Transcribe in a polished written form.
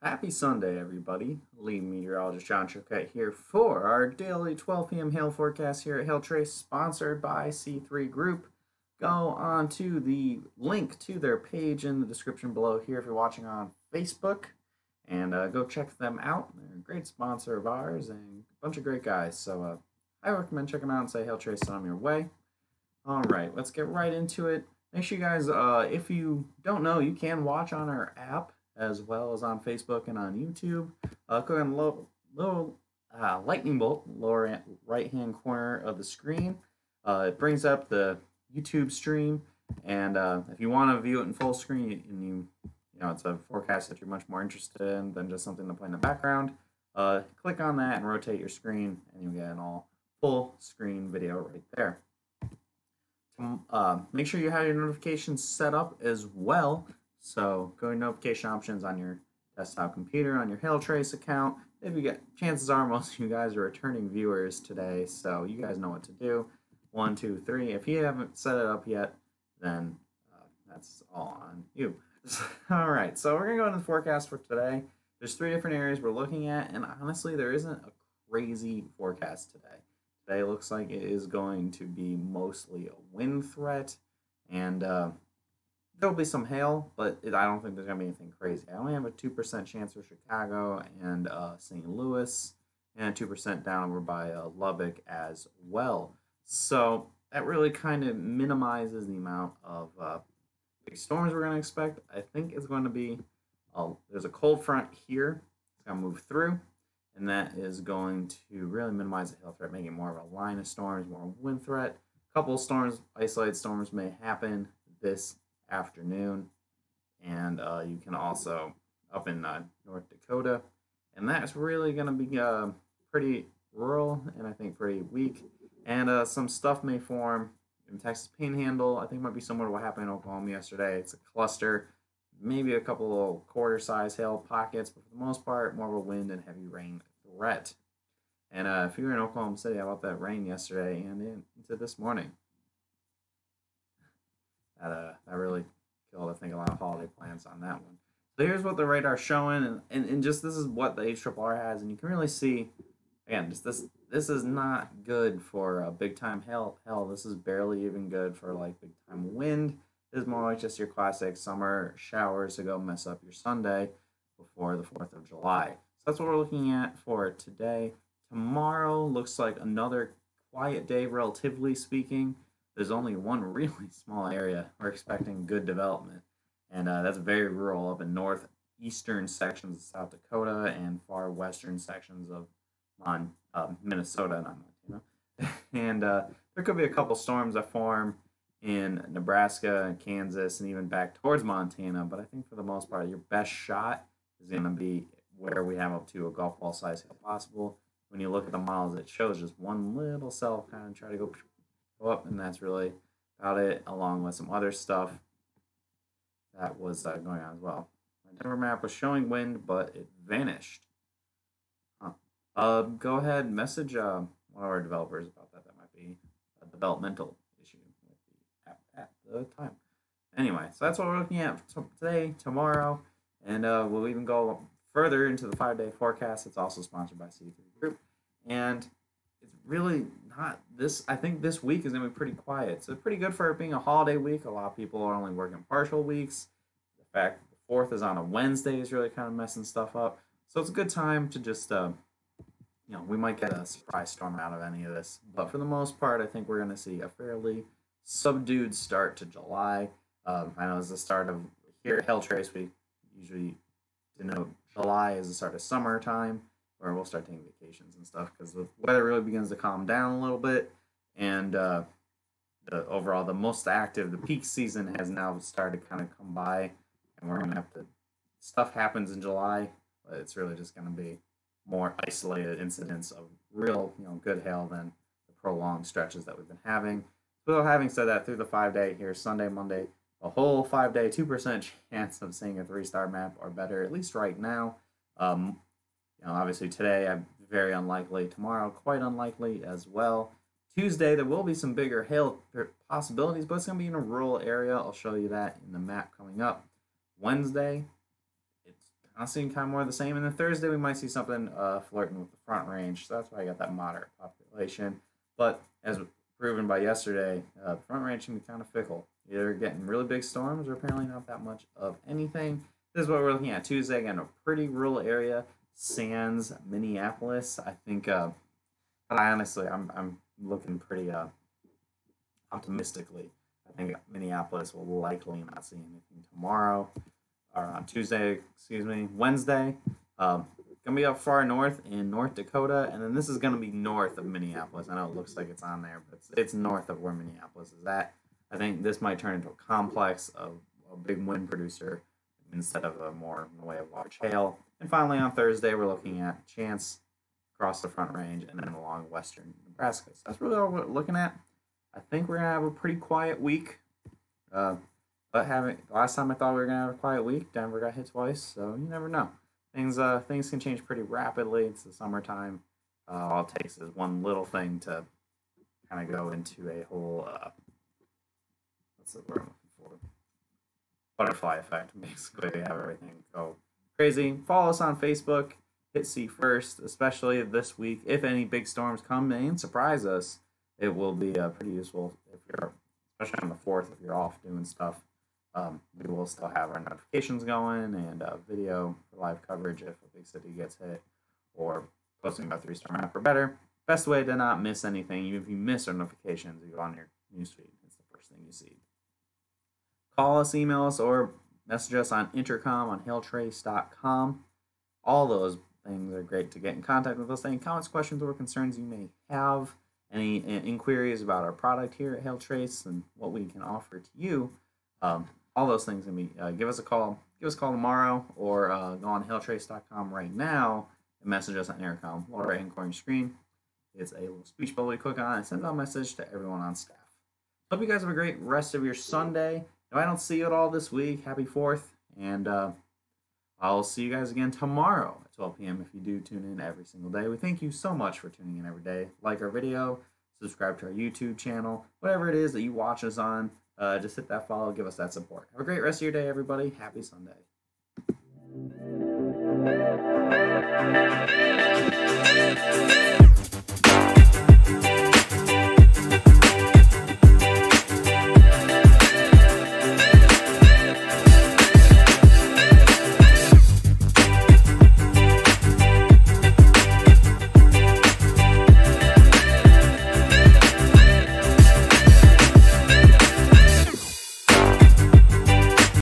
Happy Sunday, everybody. Lead meteorologist John Choquette here for our daily 12 p.m. hail forecast here at Hail Trace, sponsored by C3 Group. Go on to the link to their page in the description below here if you're watching on Facebook, and go check them out. They're a great sponsor of ours and a bunch of great guys. So I recommend checking them out and say Hail Trace on your way. All right, let's get right into it. Make sure you guys, if you don't know, you can watch on our app as well as on Facebook and on YouTube. Click on the little lightning bolt, lower right-hand corner of the screen. It brings up the YouTube stream, and if you want to view it in full screen and you know it's a forecast that you're much more interested in than just something to play in the background, click on that and rotate your screen, and you'll get an all full screen video right there. Make sure you have your notifications set up as well. So go to notification options on your desktop computer, on your Hail Trace account. If you get, chances are most of you guys are returning viewers today, so you guys know what to do. 1, 2, 3. If you haven't set it up yet, then that's all on you. All right, so we're gonna go into the forecast for today. There's 3 different areas we're looking at, and honestly, there isn't a crazy forecast today. Today looks like it is going to be mostly a wind threat, and there'll be some hail, but I don't think there's going to be anything crazy. I only have a 2% chance for Chicago and St. Louis, and 2% down over by Lubbock as well. So that really kind of minimizes the amount of big storms we're going to expect. I think it's going to be, there's a cold front here. It's going to move through, and that is going to really minimize the hail threat, making it more of a line of storms, more wind threat. A couple of storms, isolated storms may happen this afternoon, and you can also up in North Dakota, and that's really going to be pretty rural and I think pretty weak, and some stuff may form in Texas Panhandle. I think it might be similar to what happened in Oklahoma yesterday. It's a cluster, maybe a couple of quarter-size hail pockets, but for the most part, more of a wind and heavy rain threat. And if you were in Oklahoma City, how about that rain yesterday and into this morning? That really killed, I think, a lot of holiday plans on that one. So here's what the radar's showing, and just this is what the HRRR has, and you can really see, again, just this is not good for big time hail. Hell, this is barely even good for like big time wind. This is more like just your classic summer showers to go mess up your Sunday before the 4th of July. So that's what we're looking at for today. Tomorrow looks like another quiet day, relatively speaking. There's only one really small area we're expecting good development, and that's very rural up in northeastern sections of South Dakota and far western sections of Minnesota, not Montana. And there could be a couple storms that form in Nebraska and Kansas and even back towards Montana, but I think for the most part, your best shot is going to be where we have up to a golf ball size hail possible. When you look at the models, it shows just one little cell kind of try to go up, and that's really about it, along with some other stuff that was going on as well. My Denver map was showing wind, but it vanished. Go ahead and message one of our developers about that. That might be a developmental issue with the app at the time. Anyway, so that's what we're looking at today, tomorrow, and we'll even go further into the 5-day forecast. It's also sponsored by C3 Group, and it's really not this. I think this week is going to be pretty quiet. So pretty good for it being a holiday week. A lot of people are only working partial weeks. The fact that the 4th is on a Wednesday is really kind of messing stuff up. So it's a good time to just, we might get a surprise storm out of any of this. But for the most part, I think we're going to see a fairly subdued start to July. I know it's the start of here at Hail Trace. We usually denote July as the start of summertime, where we'll start taking vacations and stuff because the weather really begins to calm down a little bit, and the most active, the peak season has now started to kind of come by, and we're gonna have to, stuff happens in July, but it's really just gonna be more isolated incidents of real, good hail than the prolonged stretches that we've been having. So having said that, through the 5-day here, Sunday, Monday, a whole 5-day, 2% chance of seeing a 3-star map or better, at least right now. Obviously today, I'm very unlikely. Tomorrow, quite unlikely as well. Tuesday, there will be some bigger hail possibilities, but it's going to be in a rural area. I'll show you that in the map coming up. Wednesday, it's honestly kind of more of the same. And then Thursday we might see something flirting with the front range. So that's why I got that moderate population. But as proven by yesterday, the front range can be kind of fickle. Either getting really big storms or apparently not that much of anything. This is what we're looking at Tuesday. Again, a pretty rural area, sans Minneapolis. I think, but I honestly, I'm looking pretty optimistically. I think Minneapolis will likely not see anything tomorrow or on Tuesday. Excuse me, Wednesday. Gonna be up far north in North Dakota, and then this is gonna be north of Minneapolis. I know it looks like it's on there, but it's north of where Minneapolis is at. I think this might turn into a complex of a big wind producer instead of a more in the way of large hail. And finally, on Thursday, we're looking at chance across the front range and then along western Nebraska. So that's really all we're looking at. I think we're gonna have a pretty quiet week. But last time I thought we were gonna have a quiet week, Denver got hit twice, so you never know. Things can change pretty rapidly. It's the summertime. All it takes is one little thing to kind of go into a whole what's the word I'm looking for? Butterfly effect. Basically, have everything go crazy. Follow us on Facebook. Hit see first, especially this week. If any big storms come and surprise us, it will be pretty useful if you're, especially on the 4th, if you're off doing stuff. We will still have our notifications going and video for live coverage if a big city gets hit, or posting about 3-star map or better. Best way to not miss anything, even if you miss our notifications, you go on your newsfeed. It's the first thing you see. Call us, email us, or message us on intercom on hailtrace.com. All those things are great to get in contact with us. Any comments, questions, or concerns you may have, any inquiries about our product here at Hailtrace and what we can offer to you, all those things can be, give us a call tomorrow, or go on hailtrace.com right now and message us on intercom. Lower right hand corner of your screen, it's a little speech bubble you click on. It sends out a message to everyone on staff. Hope you guys have a great rest of your Sunday. If I don't see you at all this week, happy 4th, and I'll see you guys again tomorrow at 12 p.m. if you do tune in every single day. We thank you so much for tuning in every day. Like our video, subscribe to our YouTube channel, whatever it is that you watch us on. Just hit that follow, give us that support. Have a great rest of your day, everybody. Happy Sunday.